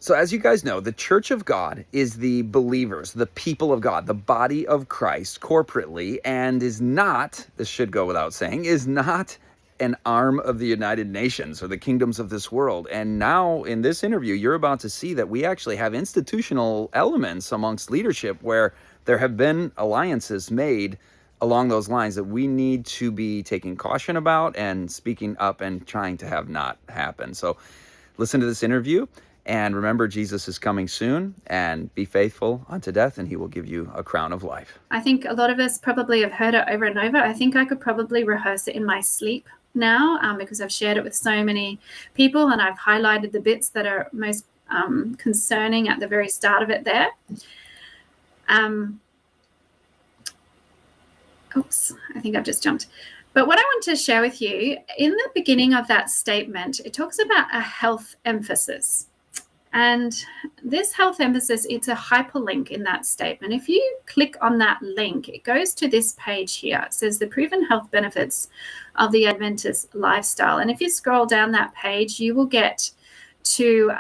So as you guys know, the Church of God is the believers, the people of God, the body of Christ corporately, and is not, this should go without saying, is not an arm of the United Nations or the kingdoms of this world. And now in this interview, you're about to see that we actually have institutional elements amongst leadership where there have been alliances made along those lines that we need to be taking caution about and speaking up and trying to have not happen. So listen to this interview. And remember, Jesus is coming soon, and be faithful unto death, and he will give you a crown of life. I think a lot of us probably have heard it over and over. I think I could probably rehearse it in my sleep now because I've shared it with so many people, and I've highlighted the bits that are most concerning at the very start of it there. Oops, I think I've just jumped. But what I want to share with you, in the beginning of that statement, it talks about a health emphasis. And this health emphasis, it's a hyperlink in that statement. If you click on that link, it goes to this page here. It says the proven health benefits of the Adventist lifestyle. And if you scroll down that page, you will get to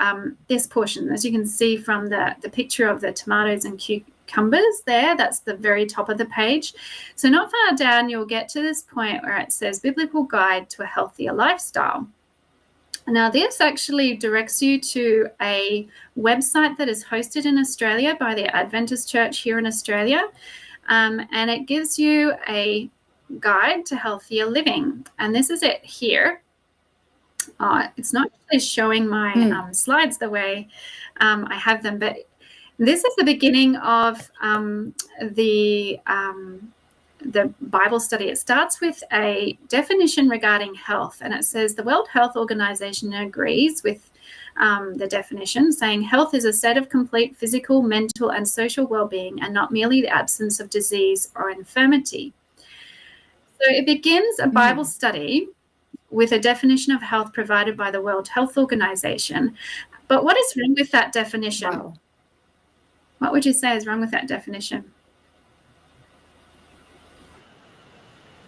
this portion. As you can see from the picture of the tomatoes and cucumbers there, that's the very top of the page. So not far down, you'll get to this point where it says Biblical Guide to a Healthier Lifestyle. Now, this actually directs you to a website that is hosted in Australia by the Adventist Church here in Australia, and it gives you a guide to healthier living. And this is it here. It's not really showing my slides the way I have them, but this is the beginning of the Bible study. It starts with a definition regarding health, and it says the World Health Organization agrees with the definition, saying health is a state of complete physical, mental, and social well-being, and not merely the absence of disease or infirmity. So it begins a Bible study with a definition of health provided by the World Health Organization. But what is wrong with that definition? Wow. What would you say is wrong with that definition?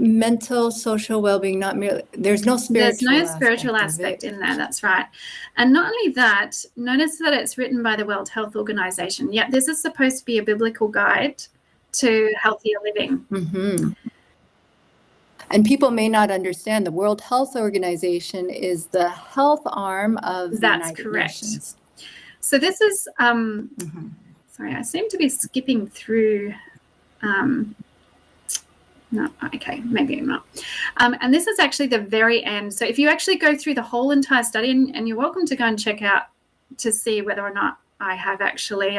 Mental, social well-being, not merely, there's no spiritual aspect in there. That's right. And not only that, notice that it's written by the World Health Organization. Yet this is supposed to be a biblical guide to healthier living. Mm-hmm. And people may not understand the World Health Organization is the health arm of the United Nations. So this is, sorry, I seem to be skipping through. No, okay, maybe I'm not. And this is actually the very end. So if you actually go through the whole entire study, and you're welcome to go and check out to see whether or not I have actually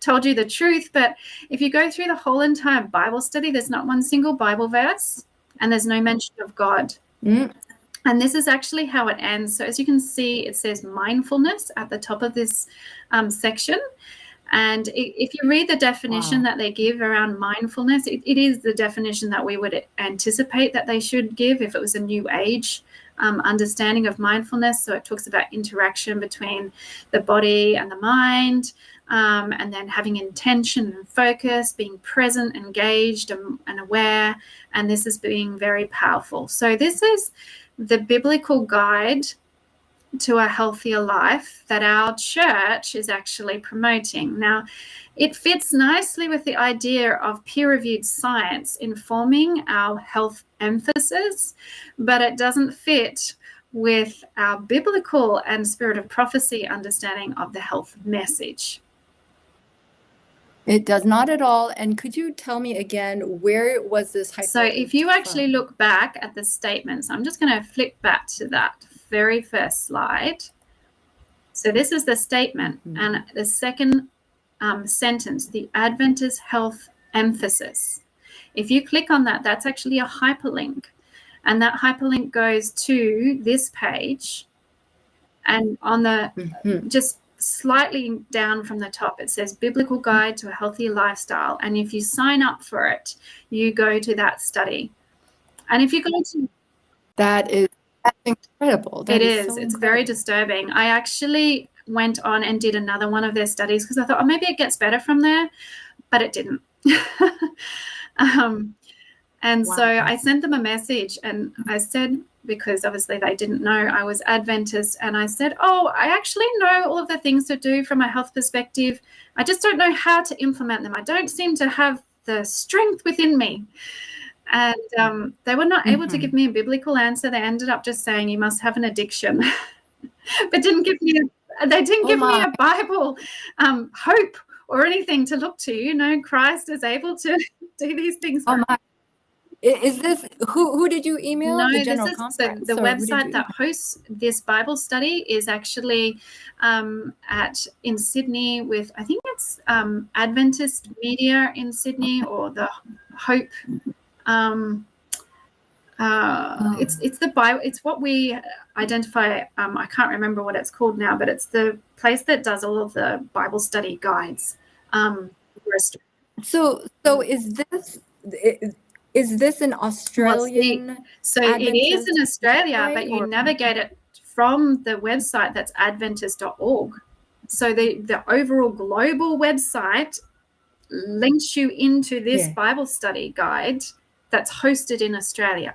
told you the truth. But if you go through the whole entire Bible study, there's not one single Bible verse, and there's no mention of God. And this is actually how it ends. So as you can see, it says mindfulness at the top of this section. And if you read the definition that they give around mindfulness, it is the definition that we would anticipate that they should give if it was a new age understanding of mindfulness. So it talks about interaction between the body and the mind, and then having intention and focus, being present, engaged, and aware. And this is being very powerful. So this is the biblical guide to a healthier life that our church is actually promoting. Now, it fits nicely with the idea of peer-reviewed science informing our health emphasis, but it doesn't fit with our biblical and spirit of prophecy understanding of the health message. It does not at all. And could you tell me again, where was this hyperlink? So if you actually look back at the statements, I'm just going to flip back to that very first slide. So this is the statement, and the second sentence, the Adventist health emphasis. If you click on that, that's actually a hyperlink, and that hyperlink goes to this page, and on the just slightly down from the top, it says Biblical Guide to a Healthier Lifestyle, and if you sign up for it, you go to that study. And if you go to that's incredible. It is. It's very disturbing. I actually went on and did another one of their studies because I thought, oh, maybe it gets better from there, but it didn't. So I sent them a message and I said, because obviously they didn't know I was Adventist. And I said, oh, I actually know all of the things to do from a health perspective. I just don't know how to implement them. I don't seem to have the strength within me. And they were not able to give me a biblical answer. They ended up just saying, you must have an addiction. But didn't give me they didn't give me a Bible hope or anything to look to. Christ is able to do these things. Is this who did you email? No, the general conference. So the website that hosts this Bible study is actually in Sydney with, I think it's Adventist Media in Sydney, or the Hope. It's the Bible. It's what we identify. I can't remember what it's called now, but it's the place that does all of the Bible study guides. So is this an Australian? So it is in Australia, but you navigate it from the website that's adventist.org. So the overall global website links you into this Bible study guide that's hosted in Australia.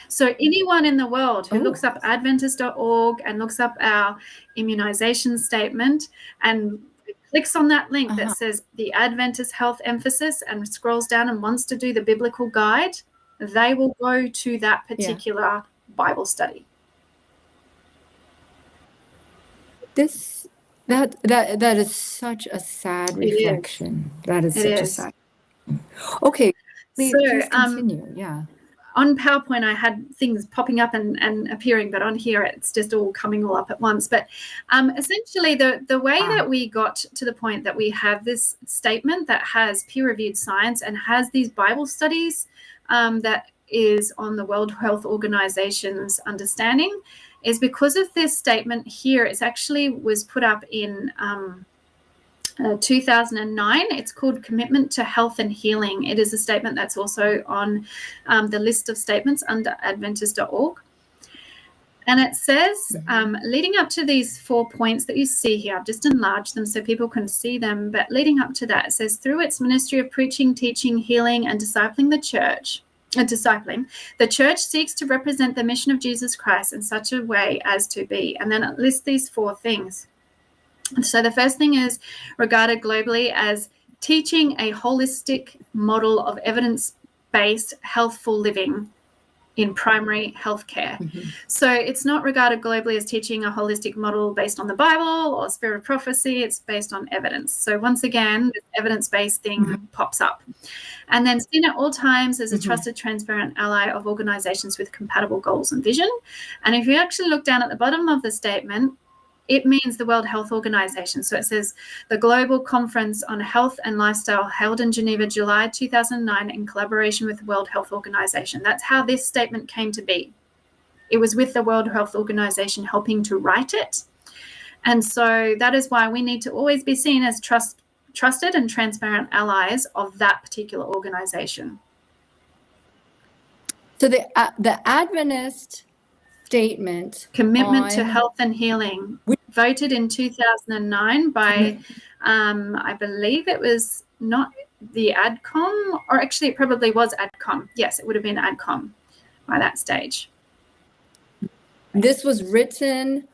So anyone in the world who looks up adventist.org and looks up our immunization statement and clicks on that link that says the Adventist health emphasis and scrolls down and wants to do the biblical guide, they will go to that particular Bible study. That is such a sad reflection. That is such a sad. Okay, please continue. On PowerPoint, I had things popping up and appearing, but on here, it's just all coming all up at once. But essentially, the way that we got to the point that we have this statement that has peer-reviewed science and has these Bible studies that is on the World Health Organization's understanding is because of this statement here. It actually was put up in 2009. It's called Commitment to Health and Healing. It is a statement that's also on the list of statements under adventist.org. And it says, leading up to these 4 points that you see here, I've just enlarged them so people can see them, but leading up to that, it says, through its ministry of preaching, teaching, healing, and discipling, the church seeks to represent the mission of Jesus Christ in such a way as to be. And then it lists these 4 things. So the first thing is regarded globally as teaching a holistic model of evidence-based healthful living in primary healthcare. So it's not regarded globally as teaching a holistic model based on the Bible or spirit of prophecy. It's based on evidence. So once again, this evidence-based thing pops up. And then seen at all times as a trusted, transparent ally of organizations with compatible goals and vision. And if you actually look down at the bottom of the statement, it means the World Health Organization. So it says the Global Conference on Health and Lifestyle held in Geneva, July 2009 in collaboration with the World Health Organization. That's how this statement came to be. It was with the World Health Organization helping to write it. And so that is why we need to always be seen as trusted and transparent allies of that particular organization. So the Adventist statement, Commitment to Health and Healing, voted in 2009 by, I believe it was not the ADCOM, or actually it probably was ADCOM. Yes, it would have been ADCOM by that stage. This was written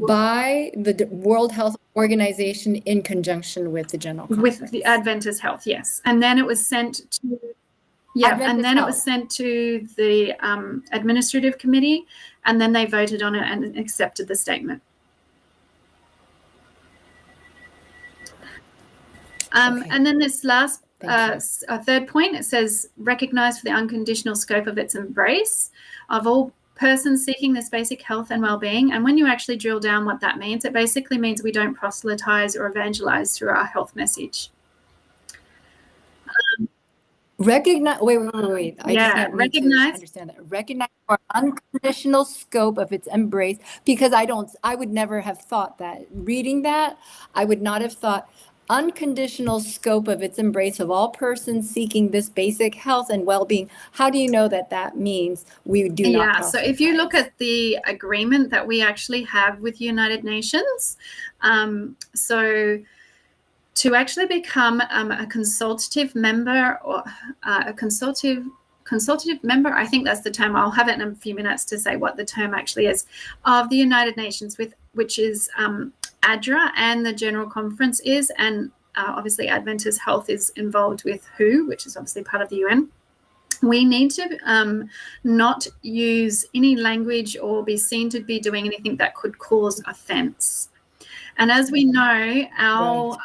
by the World Health Organization in conjunction with the General Conference. With the Adventist Health, yes. And then it was sent to... it was sent to the administrative committee, and then they voted on it and accepted the statement. And then this last third point, it says, recognized for the unconditional scope of its embrace of all persons seeking this basic health and well-being. And when you actually drill down what that means, it basically means we don't proselytize or evangelize through our health message. Recognize. Wait. I just can't recognize. Understand that. Recognize for unconditional scope of its embrace, because I would never have thought that. Reading that, I would not have thought unconditional scope of its embrace of all persons seeking this basic health and well-being. How do you know that means we do not? Yeah. So if you look at the agreement that we actually have with United Nations, so to actually become a consultative member or a consultative consultative member, I think that's the term, I'll have it in a few minutes to say what the term actually is, of the United Nations, which is ADRA, and the General Conference is, and obviously Adventist Health is involved with WHO, which is obviously part of the UN. We need to not use any language or be seen to be doing anything that could cause offence. And as we know,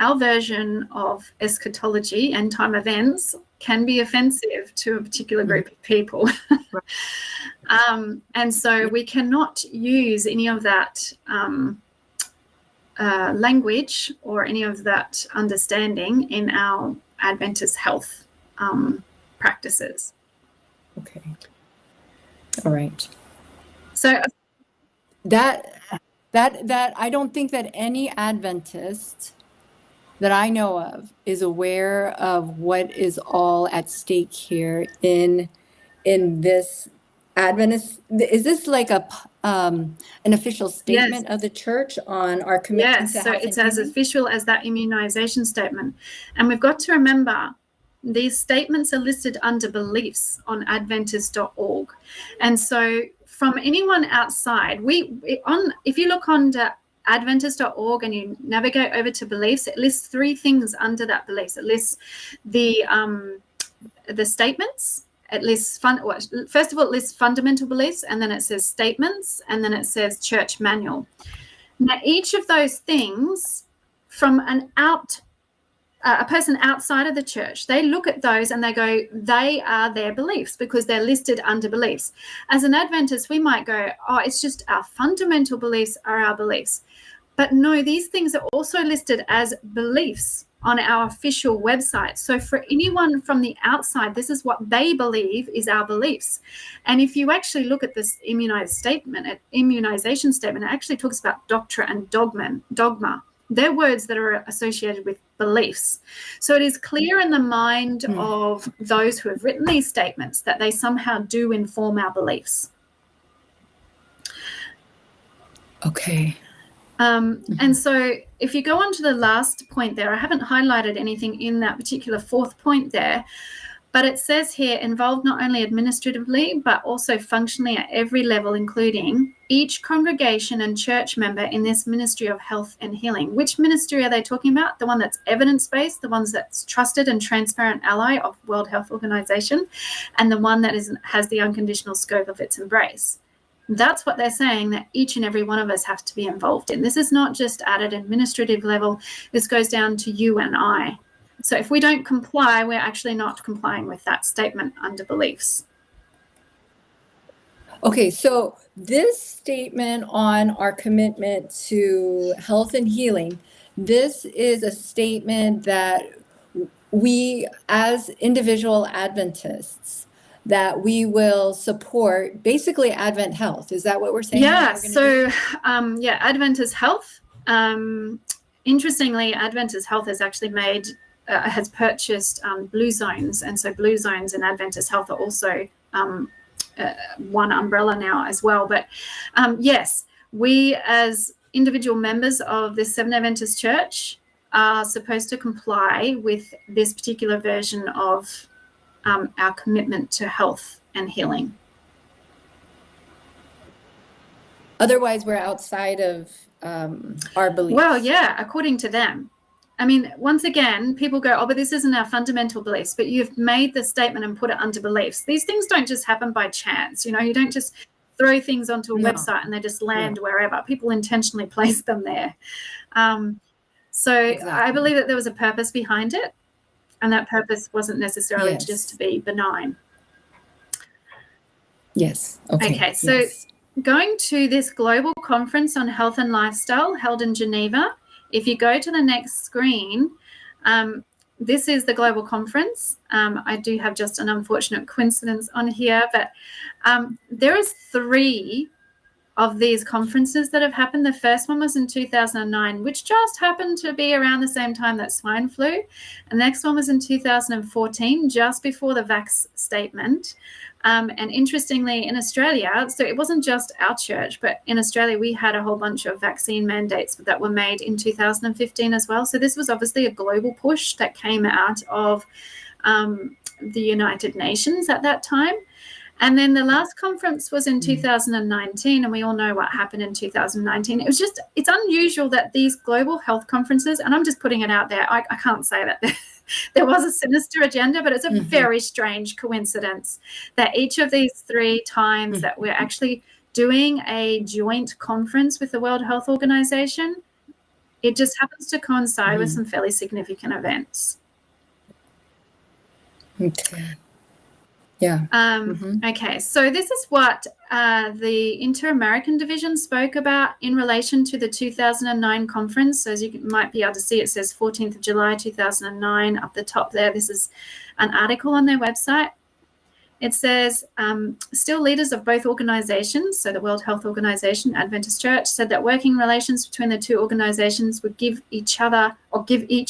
our version of eschatology, end time events, can be offensive to a particular group of people. And so we cannot use any of that language or any of that understanding in our Adventist health practices. Okay. All right. So that I don't think that any Adventist that I know of is aware of what is all at stake here in this Adventist. Is this like an official statement of the church on our commitment to health and healing? Yes, so it's as official as that immunization statement. And we've got to remember, these statements are listed under beliefs on Adventist.org. And so from anyone outside, if you look under Adventist.org and you navigate over to beliefs, it lists three things under that beliefs. It lists the statements. It lists first of all, it lists fundamental beliefs, and then it says statements, and then it says church manual. Now, each of those things, from a person outside of the church, they look at those and they go, they are their beliefs because they're listed under beliefs. As an Adventist, we might go, oh, it's just our fundamental beliefs are our beliefs. But no, these things are also listed as beliefs on our official website. So for anyone from the outside, this is what they believe is our beliefs. And if you actually look at this immunization statement, it actually talks about doctrine and dogma. They're words that are associated with beliefs. So it is clear in the mind of those who have written these statements that they somehow do inform our beliefs. Okay. And so if you go on to the last point there, I haven't highlighted anything in that particular fourth point there, but it says here, involved not only administratively, but also functionally at every level, including each congregation and church member in this ministry of health and healing. Which ministry are they talking about? The one that's evidence-based, the ones that's trusted and transparent ally of World Health Organization, and the one that has the unconditional scope of its embrace. That's what they're saying, that each and every one of us have to be involved in. This is not just at an administrative level. This goes down to you and I. So if we don't comply, we're actually not complying with that statement under beliefs. Okay, so this statement on our commitment to health and healing, this is a statement that we, as individual Adventists, that we will support basically Advent Health. Is that what we're saying? Yeah, so Adventist Health. Interestingly, Adventist Health has actually has purchased Blue Zones, and so Blue Zones and Adventist Health are also one umbrella now as well. But yes, we as individual members of this Seventh Adventist Church are supposed to comply with this particular version of our commitment to health and healing. Otherwise, we're outside of our beliefs. Well, yeah, according to them. I mean, once again, people go, oh, but this isn't our fundamental beliefs, but you've made the statement and put it under beliefs. These things don't just happen by chance. You know, you don't just throw things onto a website and they just land wherever. People intentionally place them there. Exactly. I believe that there was a purpose behind it, and that purpose wasn't necessarily just to be benign. Yes. Okay. So going to this global conference on health and lifestyle held in Geneva, if you go to the next screen, this is the global conference. I do have just an unfortunate coincidence on here, but there is 3 of these conferences that have happened. The first one was in 2009, which just happened to be around the same time that swine flu. And the next one was in 2014, just before the vax statement. And interestingly, in Australia, so it wasn't just our church, but in Australia, we had a whole bunch of vaccine mandates that were made in 2015 as well. So this was obviously a global push that came out of the United Nations at that time. And then the last conference was in 2019, and we all know what happened in 2019. It's unusual that these global health conferences, and I'm just putting it out there, I can't say that there was a sinister agenda, but it's a very strange coincidence that each of these 3 times that we're actually doing a joint conference with the World Health Organization, it just happens to coincide with some fairly significant events. Okay. Yeah. Okay, so this is what the Inter-American Division spoke about in relation to the 2009 conference. So as you might be able to see, it says 14th of July 2009 up the top there. This is an article on their website. It says, still leaders of both organizations, so the World Health Organization, Adventist Church, said that working relations between the 2 organizations would give each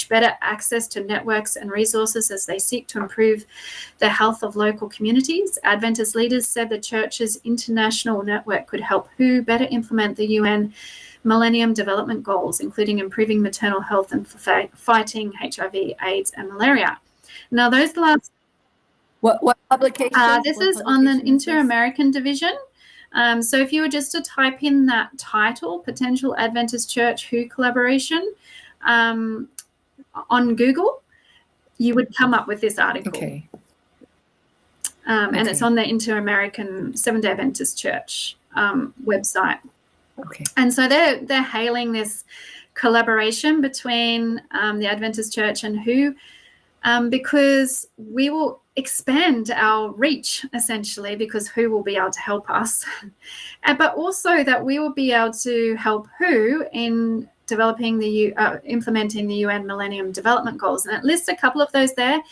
better access to networks and resources as they seek to improve the health of local communities. Adventist leaders said the church's international network could help WHO better implement the UN Millennium Development Goals, including improving maternal health and fighting HIV, AIDS, and malaria. Now, those last... What publication? This is on the Inter-American Division. So if you were just to type in that title, Potential Adventist Church WHO Collaboration, on Google, you would come up with this article. Okay. And it's on the Inter-American Seventh-day Adventist Church website. Okay. And so they're hailing this collaboration between the Adventist Church and WHO, because we will expand our reach, essentially, because WHO will be able to help us, but also that we will be able to help WHO in developing implementing the UN Millennium Development Goals. And it lists a couple of those there,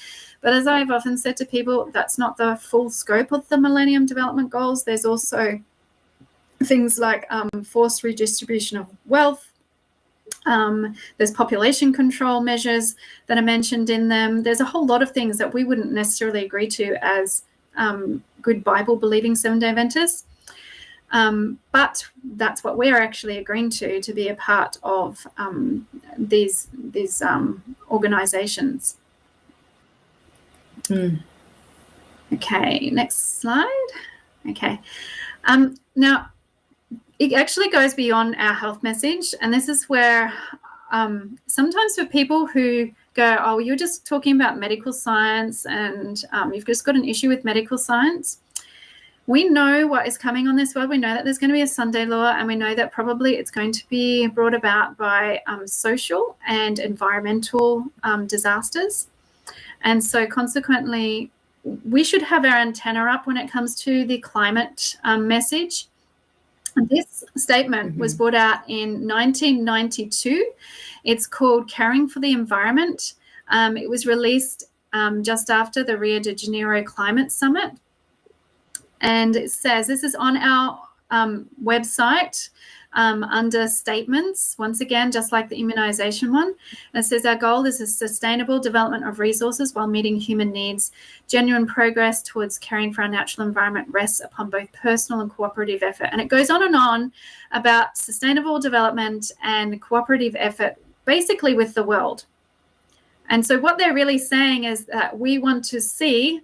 but as I've often said to people, that's not the full scope of the Millennium Development Goals. There's also things like forced redistribution of wealth. There's population control measures that are mentioned in them. There's a whole lot of things that we wouldn't necessarily agree to as good Bible-believing Seventh-day Adventists. But that's what we're actually agreeing to be a part of these organizations. Okay, next slide. Okay. Now, it actually goes beyond our health message, and this is where sometimes for people who go, oh, you're just talking about medical science and you've just got an issue with medical science. We know what is coming on this world. We know that there's going to be a Sunday law, and we know that probably it's going to be brought about by social and environmental disasters. And so consequently, we should have our antenna up when it comes to the climate message. This statement was brought out in 1992. It's called Caring for the Environment. It was released just after the Rio de Janeiro Climate Summit. And it says, this is on our website under statements, once again, just like the immunization one. It says our goal is a sustainable development of resources while meeting human needs. Genuine progress towards caring for our natural environment rests upon both personal and cooperative effort. And it goes on about sustainable development and cooperative effort, basically with the world. And so what they're really saying is that we want to see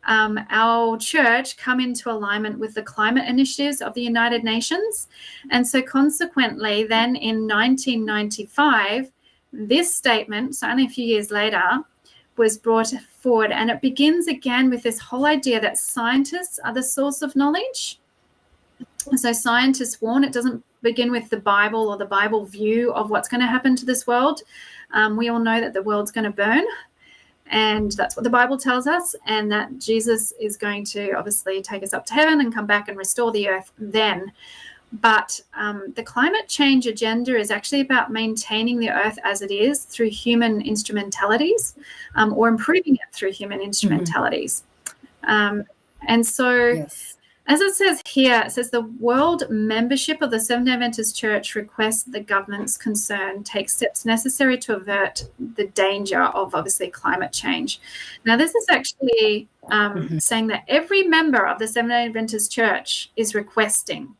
our church come into alignment with the climate initiatives of the United Nations. And so consequently, then in 1995, this statement, so only a few years later, was brought forward. And it begins again with this whole idea that scientists are the source of knowledge. So scientists warn, it doesn't begin with the Bible or the Bible view of what's going to happen to this world. We all know that the world's going to burn. And that's what the Bible tells us, and that Jesus is going to obviously take us up to heaven and come back and restore the earth then. But the climate change agenda is actually about maintaining the earth as it is through human instrumentalities, or improving it through human instrumentalities. And so, yes. As it says here, it says the world membership of the Seventh-day Adventist Church requests the government's concern take steps necessary to avert the danger of obviously climate change. Now, this is actually saying that every member of the Seventh-day Adventist Church is requesting.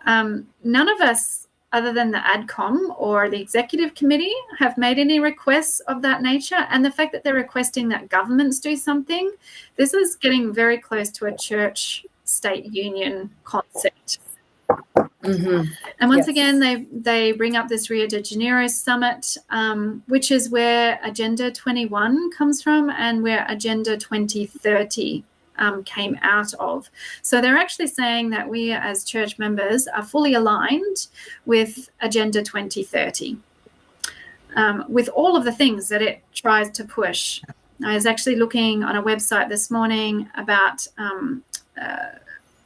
None of us other than the ADCOM or the executive committee, have made any requests of that nature. And the fact that they're requesting that governments do something, this is getting very close to a church-state union concept. Mm-hmm. And once Yes. again, they bring up this Rio de Janeiro summit, which is where Agenda 21 comes from and where Agenda 2030 came out of. So they're actually saying that we as church members are fully aligned with Agenda 2030, with all of the things that it tries to push. I was actually looking on a website this morning about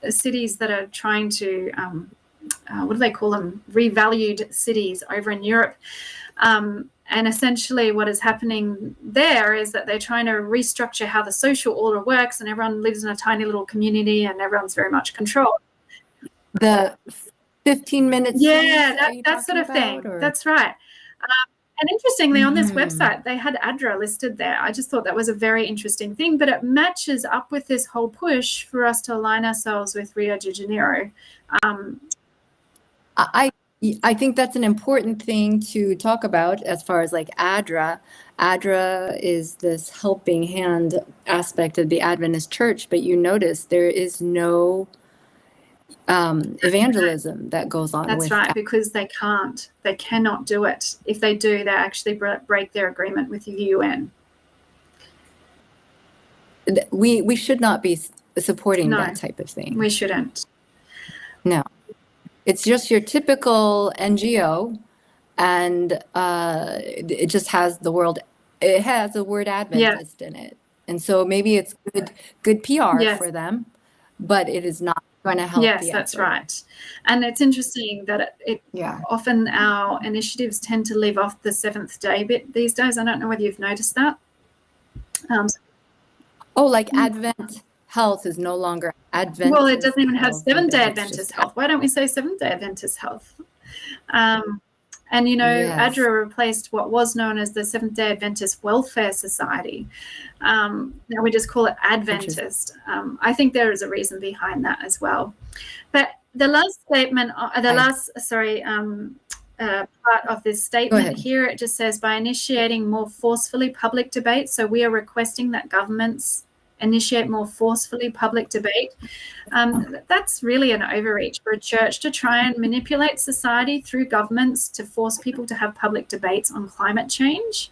cities that are trying to, what do they call them? Revalued cities over in Europe. And essentially what is happening there is that they're trying to restructure how the social order works, and everyone lives in a tiny little community and everyone's very much controlled. The 15 minutes. Yeah, that sort of thing. Or? That's right. And interestingly, on this website, they had ADRA listed there. I just thought that was a very interesting thing, but it matches up with this whole push for us to align ourselves with Rio de Janeiro. I think that's an important thing to talk about as far as like ADRA. ADRA is this helping hand aspect of the Adventist church, but you notice there is no evangelism that goes on. That's right, because they cannot do it. If they do, they actually break their agreement with the UN. We should not be supporting that type of thing. We shouldn't. No. It's just your typical NGO, and it just has the word Adventist in it. And so maybe it's good PR for them, but it is not going to help. Yes, that's right. And it's interesting that often our initiatives tend to leave off the seventh day bit these days. I don't know whether you've noticed that. Like Advent Health is no longer Adventist. Well, it doesn't even have 7-day Adventist Health. Why don't we say 7-day Adventist Health? And, ADRA replaced what was known as the Seventh-day Adventist Welfare Society. Now we just call it Adventist. I think there is a reason behind that as well. But the last statement, part of this statement here, it just says, by initiating more forcefully public debate. So we are requesting that governments initiate more forcefully public debate. That's really an overreach for a church to try and manipulate society through governments to force people to have public debates on climate change.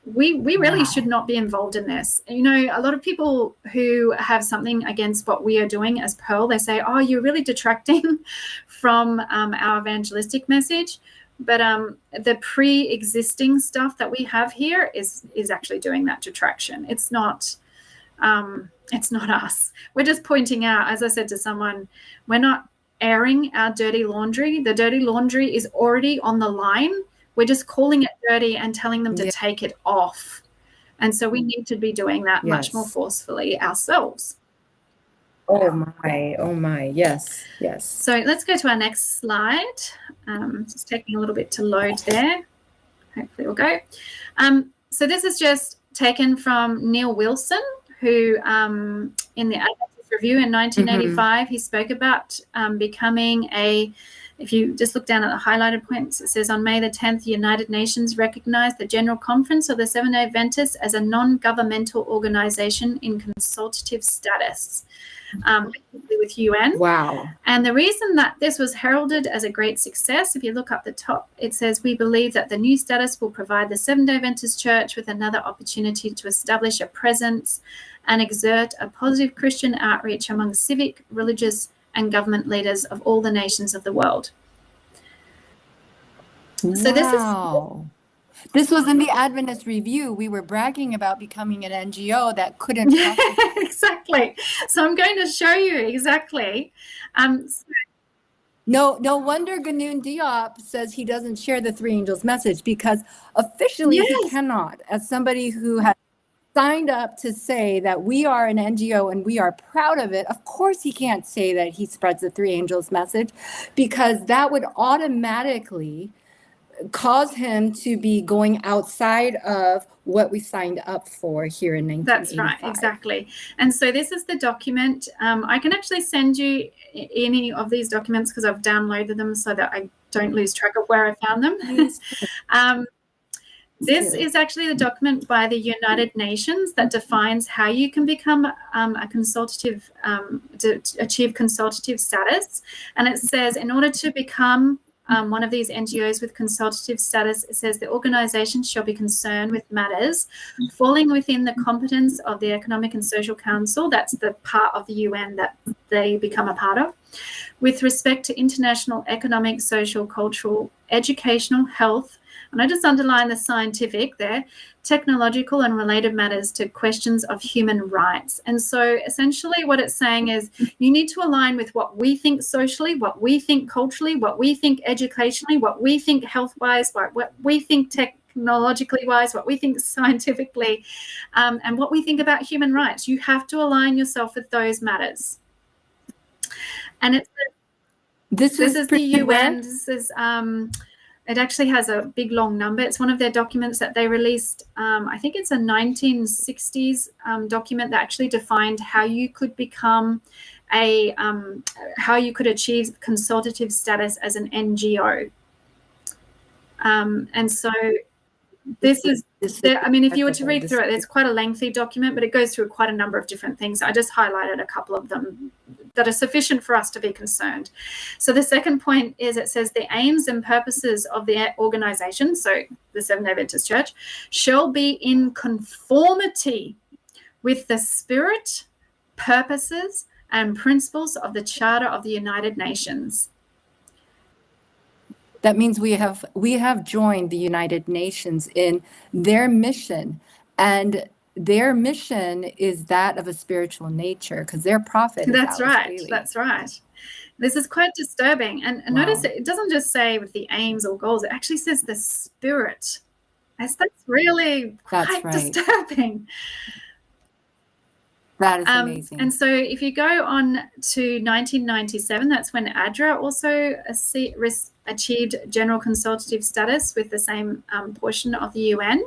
We really should not be involved in this. A lot of people who have something against what we are doing as Pearl, they say, oh, you're really detracting from our evangelistic message. But the pre-existing stuff that we have here is actually doing that detraction. It's not us. We're just pointing out, as I said to someone, we're not airing our dirty laundry. The dirty laundry is already on the line. We're just calling it dirty and telling them to take it off. And so we need to be doing that much more forcefully ourselves. Oh my, yes. So let's go to our next slide. Just taking a little bit to load there. Hopefully we'll go. So this is just taken from Neil Wilson, who in the Adventist Review in 1985, he spoke about becoming if you just look down at the highlighted points, it says on May the 10th, the United Nations recognized the General Conference of the Seventh-day Adventists as a non-governmental organization in consultative status with UN. Wow. And the reason that this was heralded as a great success, if you look up the top, it says, we believe that the new status will provide the Seventh-day Adventist Church with another opportunity to establish a presence and exert a positive Christian outreach among civic, religious, and government leaders of all the nations of the world. So this was in the Adventist Review. We were bragging about becoming an NGO that couldn't. Exactly. So I'm going to show you exactly. No wonder Ganoon Diop says he doesn't share the Three Angels message, because officially he cannot. As somebody who has signed up to say that we are an NGO and we are proud of it, of course he can't say that he spreads the Three Angels message, because that would automatically cause him to be going outside of what we signed up for here in 1985. That's right, exactly. And so this is the document. I can actually send you any of these documents because I've downloaded them so that I don't lose track of where I found them. This is actually the document by the United Nations that defines how you can become a consultative, to achieve consultative status. And it says in order to become one of these NGOs with consultative status, it says the organization shall be concerned with matters falling within the competence of the Economic and Social Council. That's the part of the UN that they become a part of. With respect to international economic, social, cultural, educational, health, and I just underline the scientific there, technological and related matters to questions of human rights. And so essentially what it's saying is you need to align with what we think socially, what we think culturally, what we think educationally, what we think health-wise, what we think technologically wise, what we think scientifically, and what we think about human rights. You have to align yourself with those matters. And it's this is the UN. This is it actually has a big long number. It's one of their documents that they released. I think it's a 1960s document that actually defined how you could become how you could achieve consultative status as an NGO. And so this is, I mean, if you were to read through it, it's quite a lengthy document, but it goes through quite a number of different things. I just highlighted a couple of them that are sufficient for us to be concerned. So the second point is it says the aims and purposes of the organization, so the Seventh-day Adventist Church, shall be in conformity with the spirit, purposes, and principles of the Charter of the United Nations. That means we have joined the United Nations in their mission, and their mission is that of a spiritual nature because their prophet is That's Alice right. Bailey. That's right. This is quite disturbing. And Wow. Notice it doesn't just say with the aims or goals, it actually says the spirit. That's really quite disturbing. That is amazing. And so if you go on to 1997, that's when ADRA also achieved general consultative status with the same portion of the UN.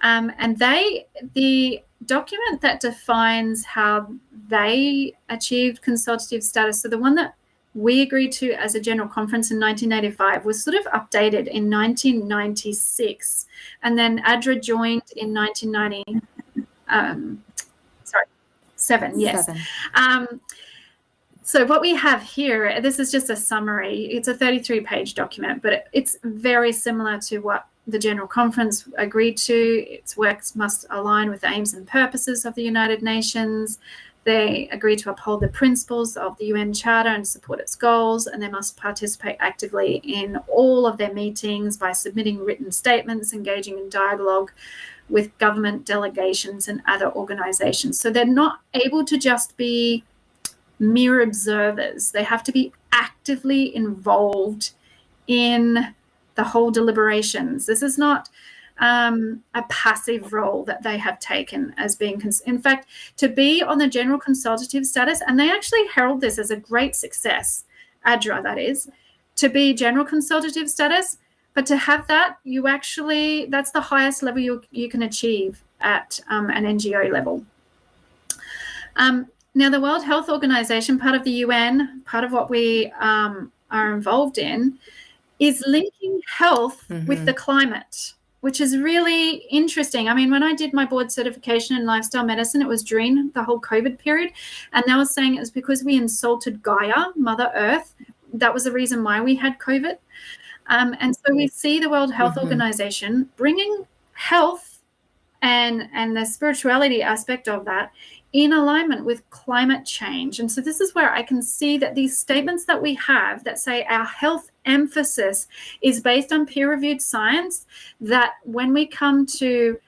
And the document that defines how they achieved consultative status, so the one that we agreed to as a general conference in 1985 was sort of updated in 1996. And then ADRA joined in 1997, yes. So what we have here, this is just a summary. It's a 33-page document, but it's very similar to what the General Conference agreed to. Its works must align with the aims and purposes of the United Nations. They agreed to uphold the principles of the UN Charter and support its goals, and they must participate actively in all of their meetings by submitting written statements, engaging in dialogue with government delegations and other organizations. So they're not able to just be mere observers. They have to be actively involved in the whole deliberations. This is not a passive role that they have taken as being, in fact, to be on the general consultative status, and they actually herald this as a great success, ADRA that is, to be general consultative status, but to have that, that's the highest level you can achieve at an NGO level. Now, the World Health Organization, part of the UN, part of what we are involved in, is linking health with the climate, which is really interesting. I mean, when I did my board certification in lifestyle medicine, it was during the whole COVID period, and they were saying it was because we insulted Gaia, Mother Earth. That was the reason why we had COVID. And so we see the World Health Organization bringing health and the spirituality aspect of that in alignment with climate change. And so this is where I can see that these statements that we have that say our health emphasis is based on peer-reviewed science, that when we come to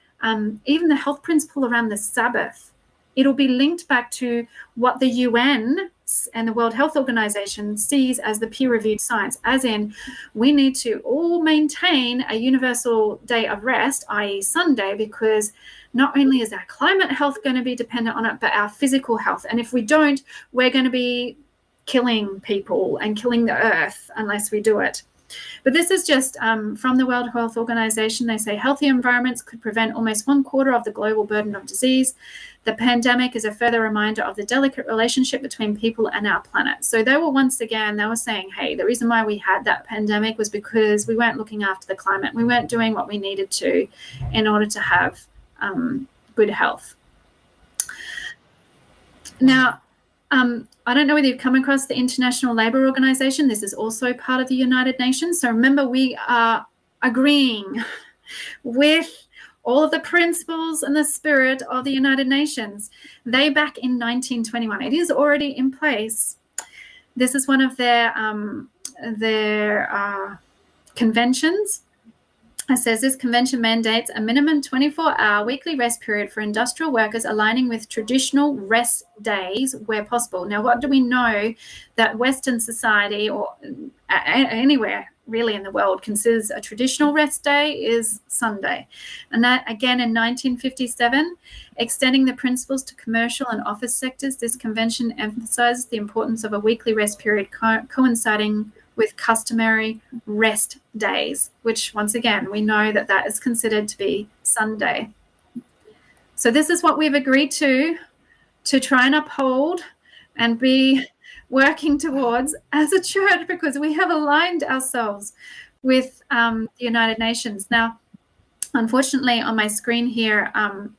even the health principle around the Sabbath, it'll be linked back to what the UN and the World Health Organization sees as the peer-reviewed science, as in we need to all maintain a universal day of rest, i.e. Sunday, because not only is our climate health going to be dependent on it, but our physical health. And if we don't, we're going to be killing people and killing the earth unless we do it. But this is just from the World Health Organization. They say healthy environments could prevent almost 1/4 of the global burden of disease. The pandemic is a further reminder of the delicate relationship between people and our planet. So they were saying, hey, the reason why we had that pandemic was because we weren't looking after the climate. We weren't doing what we needed to in order to have good health. Now, I don't know whether you've come across the International Labour Organization. This is also part of the United Nations. So remember, we are agreeing with all of the principles and the spirit of the United Nations. They back in 1921. It is already in place. This is one of their conventions. It says this convention mandates a minimum 24-hour weekly rest period for industrial workers, aligning with traditional rest days where possible. Now, what do we know that Western society, or anywhere really in the world, considers a traditional rest day is Sunday? And that, again, in 1957, extending the principles to commercial and office sectors, this convention emphasizes the importance of a weekly rest period coinciding with customary rest days, which once again, we know that that is considered to be Sunday. So this is what we've agreed to try and uphold and be working towards as a church, because we have aligned ourselves with the United Nations. Now, unfortunately, on my screen here,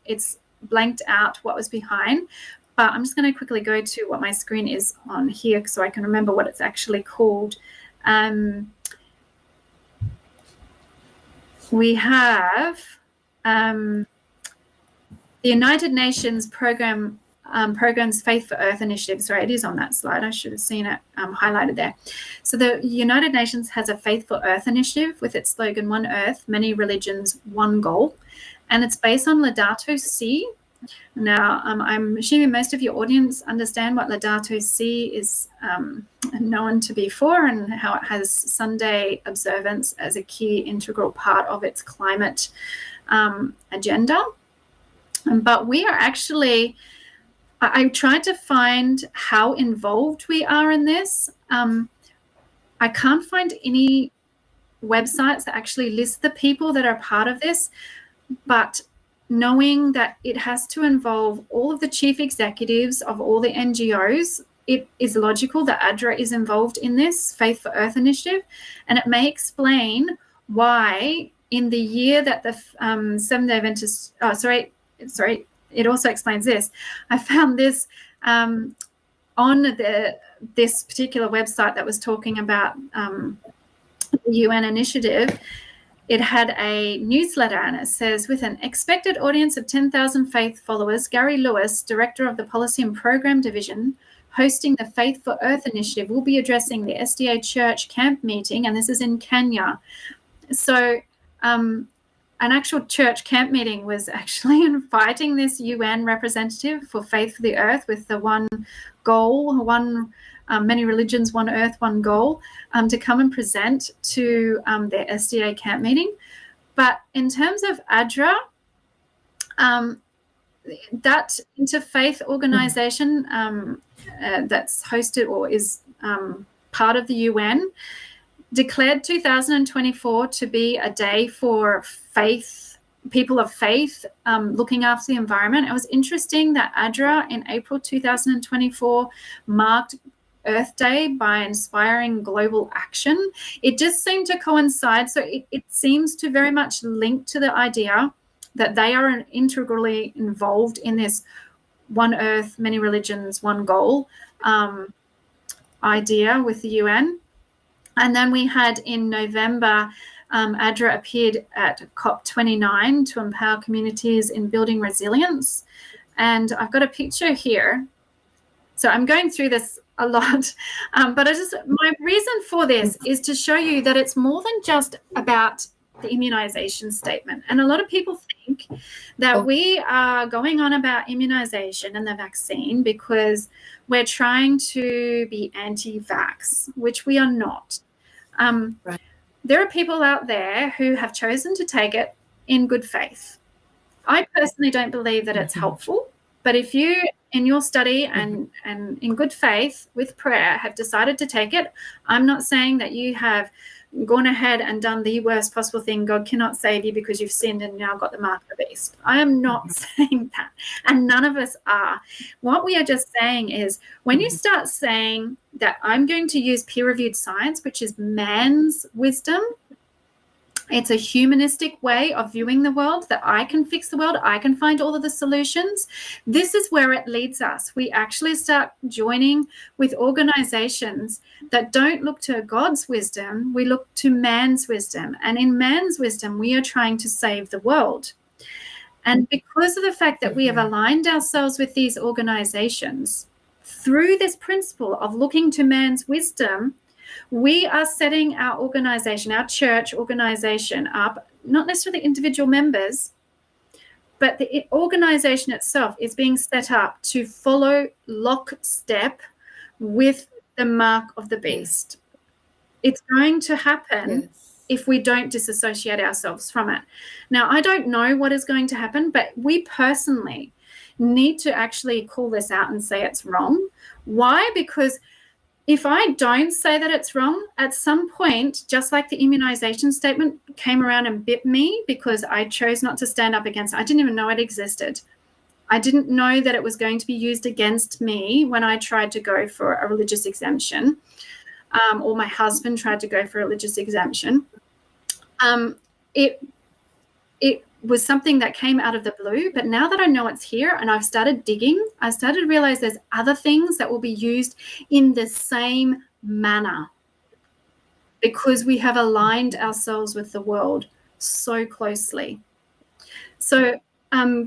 it's blanked out what was behind, but I'm just going to quickly go to what my screen is on here so I can remember what it's actually called. We have the United Nations program's Faith for Earth initiative. Sorry, it is on that slide. I should have seen it highlighted there. So the United Nations has a Faith for Earth initiative with its slogan, One Earth, Many Religions, One Goal. And it's based on Laudato Si. Now, I'm assuming most of your audience understand what Laudato Si is known to be for, and how it has Sunday observance as a key integral part of its climate agenda. But we are actually, I tried to find how involved we are in this. I can't find any websites that actually list the people that are part of this, but knowing that it has to involve all of the chief executives of all the NGOs, it is logical that ADRA is involved in this Faith for Earth initiative, and it may explain why in the year that the Seventh-day Adventists, it also explains this. I found this on this particular website that was talking about the UN initiative. It had a newsletter, and it says, with an expected audience of 10,000 faith followers, Gary Lewis, director of the Policy and Program Division, hosting the Faith for Earth initiative, will be addressing the SDA Church camp meeting, and this is in Kenya. So an actual church camp meeting was actually inviting this UN representative for Faith for the Earth with the one goal, many religions, one earth, one goal, to come and present to their SDA camp meeting. But in terms of ADRA, that interfaith organization that's hosted or is part of the UN declared 2024 to be a day for faith, people of faith, looking after the environment. It was interesting that ADRA in April 2024 marked Earth Day by inspiring global action. It just seemed to coincide. So it seems to very much link to the idea that they are integrally involved in this one Earth, many religions, one goal idea with the UN. And then we had in November, ADRA appeared at COP29 to empower communities in building resilience. And I've got a picture here. So I'm going through this a lot, but my reason for this is to show you that it's more than just about the immunization statement. And a lot of people think that we are going on about immunization and the vaccine because we're trying to be anti-vax, which we are not. Right. There are people out there who have chosen to take it in good faith. I personally don't believe that it's helpful, but if you, in your study and in good faith with prayer, have decided to take it, I'm not saying that you have gone ahead and done the worst possible thing. God cannot save you because you've sinned and now got the mark of the beast. I am not saying that, and none of us are. What we are just saying is, when you start saying that I'm going to use peer-reviewed science, which is man's wisdom, it's a humanistic way of viewing the world, that I can fix the world, I can find all of the solutions. This is where it leads us. We actually start joining with organizations that don't look to God's wisdom, we look to man's wisdom. And in man's wisdom, we are trying to save the world. And because of the fact that we have aligned ourselves with these organizations through this principle of looking to man's wisdom, we are setting our organization, our church organization up, not necessarily individual members, but the organization itself is being set up to follow lockstep with the mark of the beast. It's going to happen if we don't disassociate ourselves from it. Now, I don't know what is going to happen, but we personally need to actually call this out and say it's wrong. Why? Because if I don't say that it's wrong, at some point, just like the immunization statement came around and bit me because I chose not to stand up against it. I didn't even know it existed. I didn't know that it was going to be used against me when I tried to go for a religious exemption, or my husband tried to go for a religious exemption. It was something that came out of the blue, but now that I know it's here and I've started digging, I started to realize there's other things that will be used in the same manner because we have aligned ourselves with the world so closely. So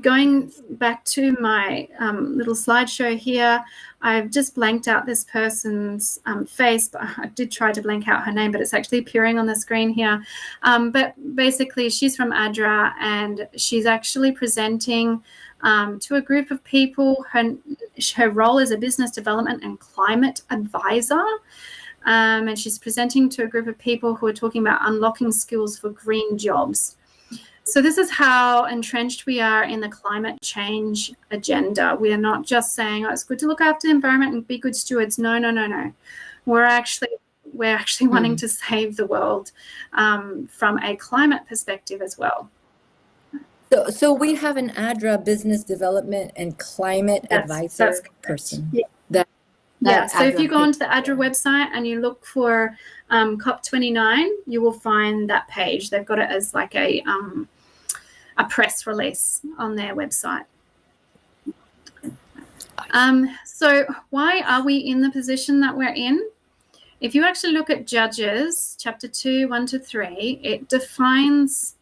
going back to my little slideshow here, I've just blanked out this person's face, but I did try to blank out her name, but it's actually appearing on the screen here. But basically, she's from ADRA, and she's actually presenting to a group of people. Her role is a business development and climate advisor. And she's presenting to a group of people who are talking about unlocking skills for green jobs. So this is how entrenched we are in the climate change agenda. We are not just saying, oh, it's good to look after the environment and be good stewards. No. We're actually wanting to save the world from a climate perspective as well. So we have an ADRA business development and climate advisor person. Yeah. So if you go onto the ADRA website and you look for COP29, you will find that page. They've got it as like a press release on their website. So why are we in the position that we're in? If you actually look at Judges chapter 2, 1-3, it defines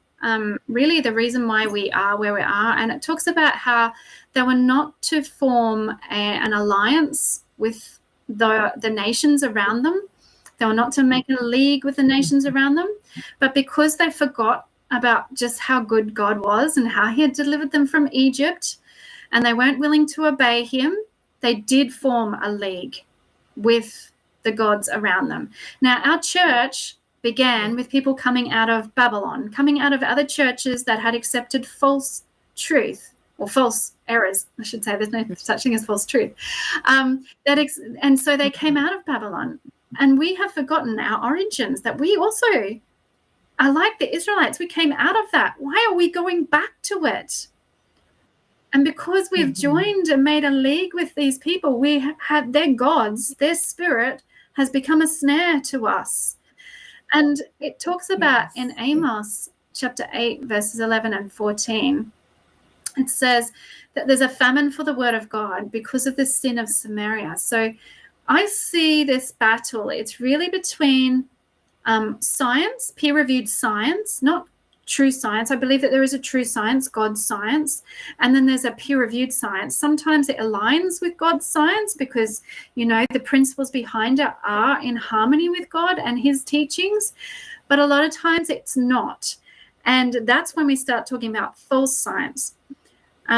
really the reason why we are where we are. And it talks about how they were not to form an alliance with the nations around them. They were not to make a league with the nations around them. But because they forgot about just how good God was and how he had delivered them from Egypt, and they weren't willing to obey him, they did form a league with the gods around them. Now, our church began with people coming out of Babylon, coming out of other churches that had accepted false truth, or false errors, I should say. There's no such thing as false truth. And so they came out of Babylon. And we have forgotten our origins, that we also are like the Israelites. We came out of that. Why are we going back to it? And because we've joined and made a league with these people, we have had their gods, their spirit has become a snare to us. And it talks about in Amos chapter 8, verses 11 and 14, it says that there's a famine for the word of God because of the sin of Samaria. So I see this battle. It's really between science, peer-reviewed science, not true science. I believe that there is a true science, God's science, and then there's a peer-reviewed science. Sometimes it aligns with God's science because, the principles behind it are in harmony with God and his teachings, but a lot of times it's not. And that's when we start talking about false science.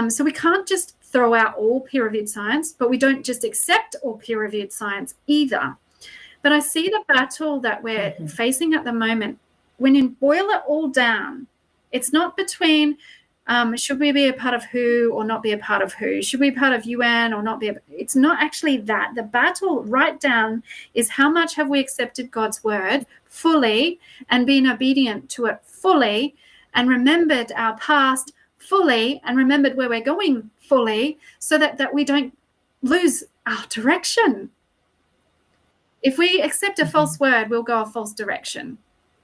So we can't just throw out all peer-reviewed science, but we don't just accept all peer-reviewed science either. But I see the battle that we're facing at the moment. When you boil it all down, it's not between Should we be a part of who or not be a part of who? Should we be part of UN or not be? It's not actually that. The battle right down is how much have we accepted God's word fully and been obedient to it fully and remembered our past fully and remembered where we're going fully so that we don't lose our direction. If we accept a false word, we'll go a false direction.